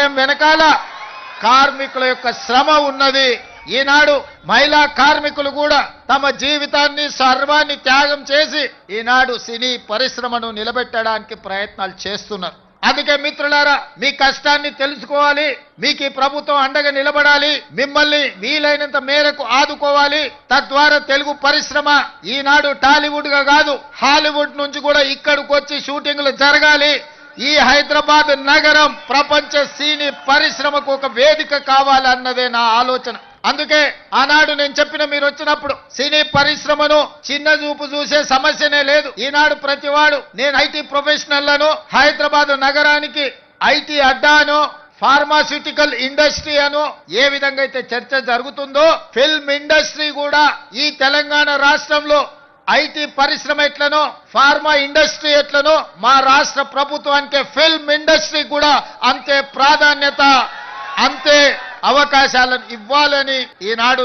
విజయం వెనకాల కార్మికుల యొక్క శ్రమ ఉన్నది. ఈనాడు మహిళా కార్మికులు కూడా తమ జీవితాన్ని సర్వాన్ని త్యాగం చేసి ఈనాడు సినీ పరిశ్రమను నిలబెట్టడానికి ప్రయత్నాలు చేస్తున్నారు. అందుకే మిత్రులారా, మీ కష్టాన్ని తెలుసుకోవాలి, మీకు ఈ ప్రభుత్వం అండగా నిలబడాలి, మిమ్మల్ని వీలైనంత మేరకు ఆదుకోవాలి. తద్వారా తెలుగు పరిశ్రమ ఈనాడు టాలీవుడ్ గా కాదు, హాలీవుడ్ నుంచి కూడా ఇక్కడికి వచ్చి షూటింగ్లు జరగాలి. ఈ హైదరాబాద్ నగరం ప్రపంచ సినీ పరిశ్రమకు ఒక వేదిక కావాలన్నదే నా ఆలోచన. అందుకే ఆనాడు నేను చెప్పిన, మీరు వచ్చినప్పుడు సినీ పరిశ్రమను చిన్న చూపు చూసే సమస్యనే లేదు. ఈనాడు ప్రతివాడు నేను ఐటీ ప్రొఫెషనల్లను, హైదరాబాద్ నగరానికి ఐటీ అడ్డాను, ఫార్మాస్యూటికల్ ఇండస్ట్రీ అను ఏ విధంగా అయితే చర్చ జరుగుతుందో, ఫిల్మ్ ఇండస్ట్రీ కూడా ఈ తెలంగాణ రాష్ట్రంలో ఐటీ పరిశ్రమ ఎట్లనో, ఫార్మా ఇండస్ట్రీ ఎట్లనో, మా రాష్ట్ర ప్రభుత్వానికి ఫిల్మ్ ఇండస్ట్రీ కూడా అంతే ప్రాధాన్యత, అంతే అవకాశాలను ఇవ్వాలని ఈనాడు